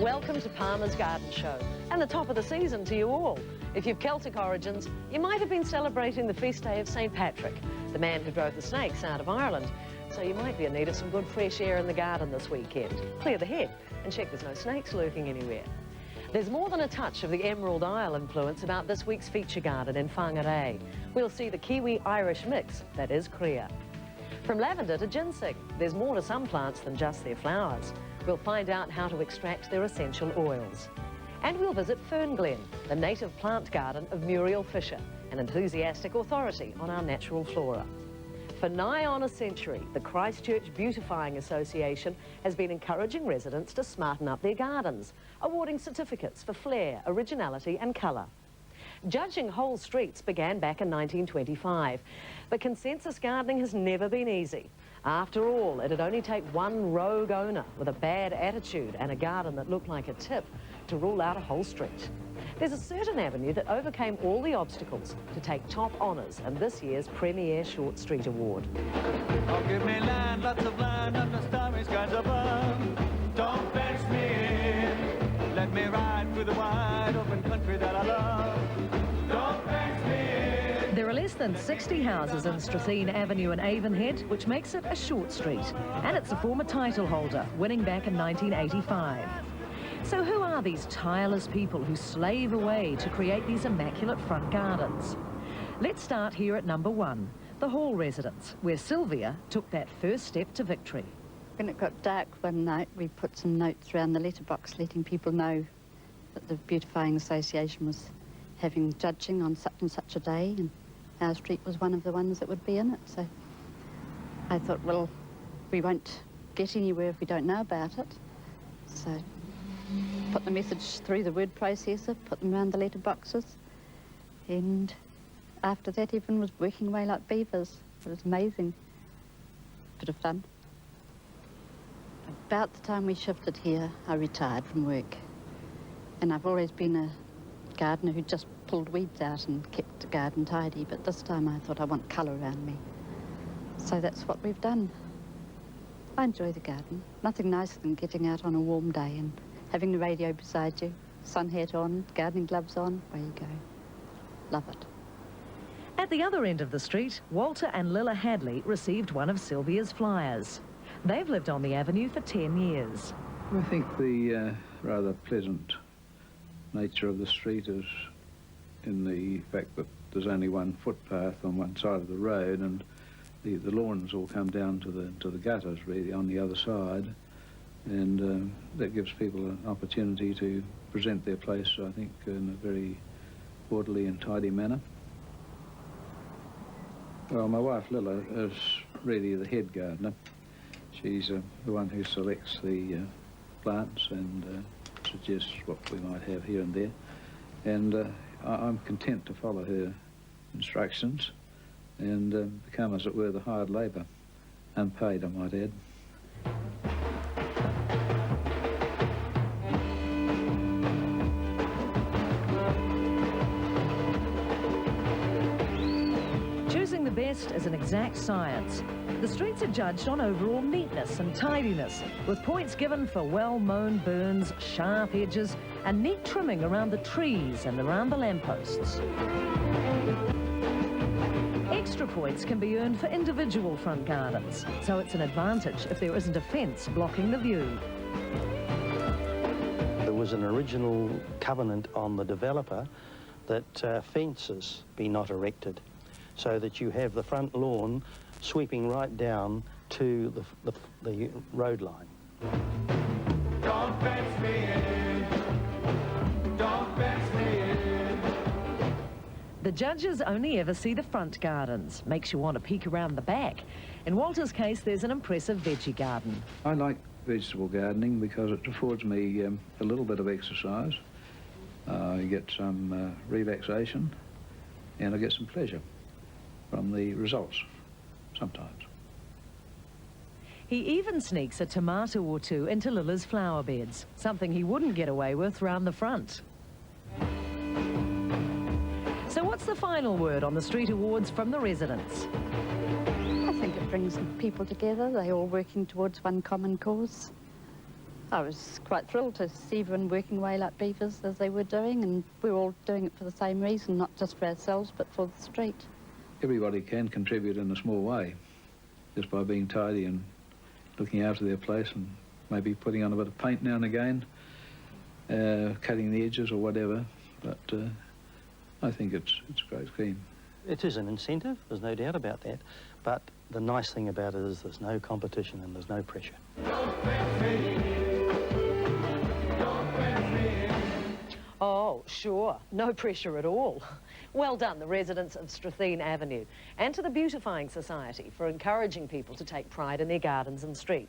Welcome to Palmer's Garden Show, and the top of the season to you all. If you've Celtic origins, you might have been celebrating the feast day of St. Patrick, the man who drove the snakes out of Ireland. So you might be in need of some good fresh air in the garden this weekend. Clear the head and check there's no snakes lurking anywhere. There's more than a touch of the Emerald Isle influence about this week's feature garden in Whangarei. We'll see the Kiwi-Irish mix that is Crea. From lavender to ginseng, there's more to some plants than just their flowers. We'll find out how to extract their essential oils. And we'll visit Fern Glen, the native plant garden of Muriel Fisher, an enthusiastic authority on our natural flora. For nigh on a century, the Christchurch Beautifying Association has been encouraging residents to smarten up their gardens, awarding certificates for flair, originality and colour. Judging whole streets began back in 1925, but consensus gardening has never been easy. After all, it'd only take one rogue owner with a bad attitude and a garden that looked like a tip to rule out a whole street. There's a certain avenue that overcame all the obstacles to take top honours in this year's Premier Short Street Award. Oh, give me land, lots of land, and the starry skies above. Don't fence me in. Let me ride through the wide open country that I love. Don't fence me in. There are less than 60 houses in Stratheen Avenue in Avonhead, which makes it a short street. And it's a former title holder, winning back in 1985. So who are these tireless people who slave away to create these immaculate front gardens? Let's start here at number 1, the Hall residence, where Sylvia took that first step to victory. When it got dark one night, we put some notes around the letterbox letting people know that the Beautifying Association was having judging on such and such a day, and our street was one of the ones that would be in it. So I thought, well, we won't get anywhere if we don't know about it. So put the message through the word processor, put them around the letterboxes, and after that everyone was working away like beavers. It was amazing. Bit of fun. About the time we shifted here, I retired from work. And I've always been a gardener who just pulled weeds out and kept the garden tidy, but this time I thought I want colour around me. So that's what we've done. I enjoy the garden. Nothing nicer than getting out on a warm day and having the radio beside you, sun hat on, gardening gloves on, away you go. Love it. At the other end of the street, Walter and Lilla Hadley received one of Sylvia's flyers. They've lived on the avenue for 10 years. I think the rather pleasant nature of the street is in the fact that there's only one footpath on one side of the road, and the lawns all come down to the gutters really on the other side, and that gives people an opportunity to present their place, I think, in a very orderly and tidy manner. Well, my wife Lilla is really the head gardener. She's the one who selects the plants and suggests what we might have here and there. And I'm content to follow her instructions and become, as it were, the hired labour. Unpaid, I might add. Choosing the best is an exact science. The streets are judged on overall neatness and tidiness, with points given for well-mown burns, sharp edges, and neat trimming around the trees and around the lampposts. Extra points can be earned for individual front gardens, so it's an advantage if there isn't a fence blocking the view. There was an original covenant on the developer that fences be not erected, so that you have the front lawn sweeping right down to the road line. Don't fence me in. Don't fence me in. The judges only ever see the front gardens. Makes you want to peek around the back. In Walter's case, there's an impressive veggie garden. I like vegetable gardening because it affords me a little bit of exercise. I get some relaxation, and I get some pleasure from the results, sometimes. He even sneaks a tomato or two into Lilla's flower beds, something he wouldn't get away with round the front. So what's the final word on the street awards from the residents? I think it brings people together. They're all working towards one common cause. I was quite thrilled to see everyone working away like beavers as they were doing, and we were all doing it for the same reason, not just for ourselves but for the street. Everybody can contribute in a small way, just by being tidy and looking after their place and maybe putting on a bit of paint now and again, cutting the edges or whatever. But I think it's a great scheme. It is an incentive, there's no doubt about that, but the nice thing about it is there's no competition and there's no pressure. Oh, sure. No pressure at all. Well done, the residents of Stratheen Avenue, and to the Beautifying Society for encouraging people to take pride in their gardens and street.